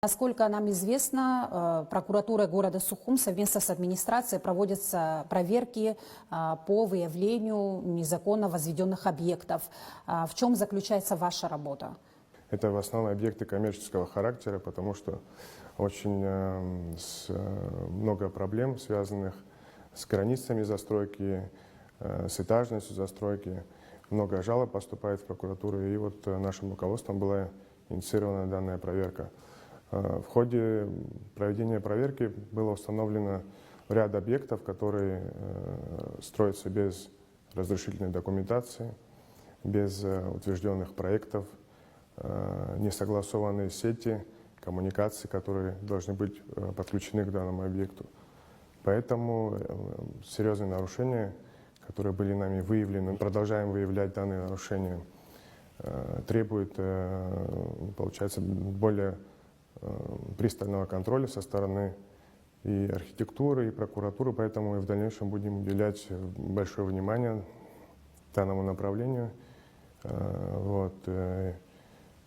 Насколько нам известно, прокуратура города Сухум совместно с администрацией проводятся проверки по выявлению незаконно возведенных объектов. В чем заключается ваша работа? Это в основном объекты коммерческого характера, потому что очень много проблем, связанных с границами застройки, с этажностью застройки. Много жалоб поступает в прокуратуру, и вот нашим руководством была инициирована данная проверка. В ходе проведения проверки было установлено ряд объектов, которые строятся без разрешительной документации, без утвержденных проектов, несогласованные сети коммуникаций, которые должны быть подключены к данному объекту. Поэтому серьезные нарушения, которые были нами выявлены, продолжаем выявлять данные нарушения, требуют, получается, более пристального контроля со стороны и архитектуры, и прокуратуры, поэтому мы в дальнейшем будем уделять большое внимание данному направлению.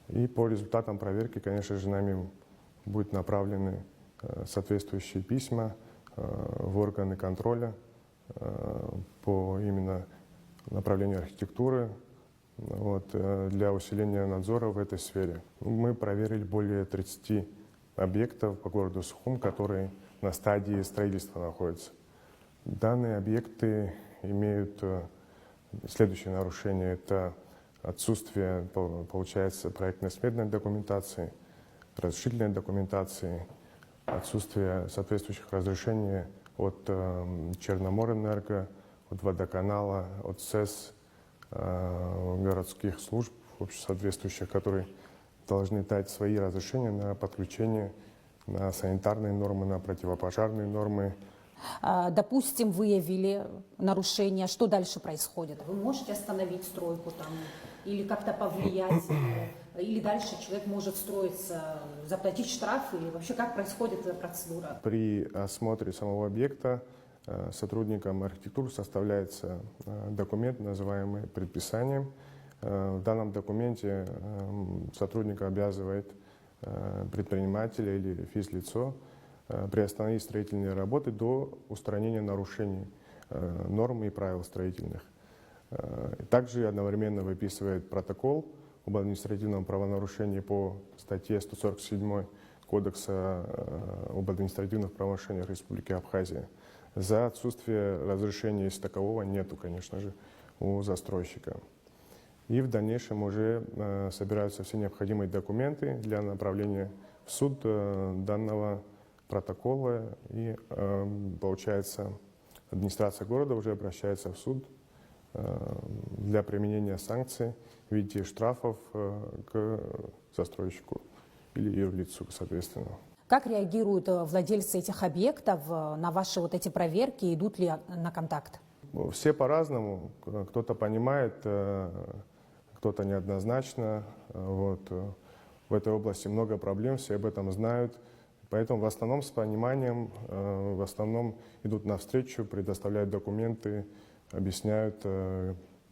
И по результатам проверки, конечно же, нами будут направлены соответствующие письма в органы контроля по именно направлению архитектуры, для усиления надзора в этой сфере. Мы проверили более 30 объектов по городу Сухум, которые на стадии строительства находятся. Данные объекты имеют следующие нарушения. Это отсутствие, получается, проектно-сметной документации, разрешительной документации, отсутствие соответствующих разрешений от Черноморэнерго, от водоканала, от СЭС, городских служб, соответствующих, которые должны дать свои разрешения на подключение, на санитарные нормы, на противопожарные нормы. Допустим, выявили нарушение, что дальше происходит? Вы можете остановить стройку там, или как-то повлиять, или дальше человек может строиться, заплатить штраф, или вообще как происходит эта процедура? При осмотре самого объекта сотрудникам архитектуры составляется документ, называемый предписанием. В данном документе сотрудника обязывает предпринимателя или физлицо приостановить строительные работы до устранения нарушений норм и правил строительных. Также одновременно выписывает протокол об административном правонарушении по статье 147 Кодекса об административных правонарушениях Республики Абхазия. За отсутствие разрешения, если такового нету, конечно же, у застройщика. И в дальнейшем уже собираются все необходимые документы для направления в суд данного протокола. И получается, администрация города уже обращается в суд для применения санкций в виде штрафов к застройщику или юрлицу, соответственно. Как реагируют владельцы этих объектов на ваши вот эти проверки? Идут ли на контакт? Все по-разному. Кто-то понимает, кто-то неоднозначно. В этой области много проблем, все об этом знают. Поэтому в основном с пониманием, в основном идут навстречу, предоставляют документы, объясняют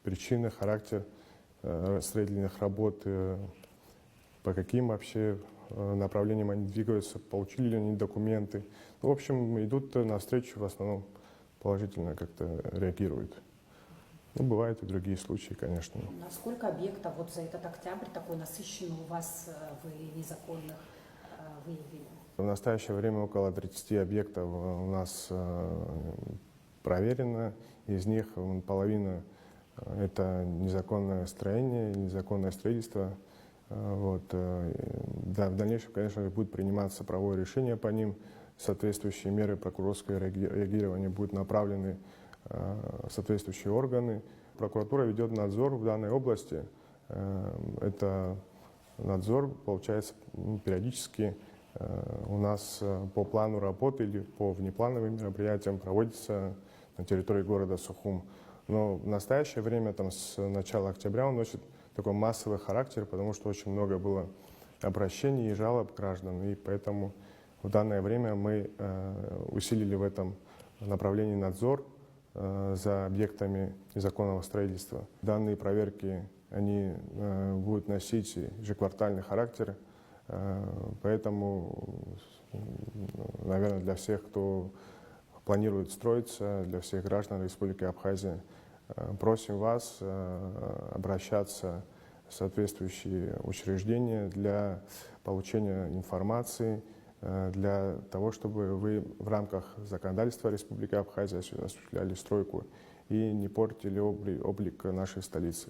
причины, характер строительных работ, по каким вообще направлениям они двигаются, получили ли они документы. В общем, идут навстречу, в основном положительно как-то реагируют. Бывают и другие случаи, конечно. Насколько объектов вот за этот октябрь такой насыщенный у вас вы незаконных выявили? В настоящее время около 30 объектов у нас проверено. Из них половина – это незаконное строение, незаконное строительство. Да, в дальнейшем, конечно, будет приниматься правовое решение по ним. Соответствующие меры прокурорского реагирования будут направлены в соответствующие органы. Прокуратура ведет надзор в данной области. Это надзор, получается, периодически у нас по плану работы или по внеплановым мероприятиям проводится на территории города Сухум. Но в настоящее время, с начала октября, он носит такой массовый характер, потому что очень много было обращений и жалоб граждан. И поэтому в данное время мы усилили в этом направлении надзор за объектами незаконного строительства. Данные проверки они будут носить ежеквартальный характер. Поэтому, наверное, для всех, кто планирует строиться, для всех граждан Республики Абхазия, просим вас обращаться в соответствующие учреждения для получения информации, для того, чтобы вы в рамках законодательства Республики Абхазия осуществляли стройку и не портили облик нашей столицы.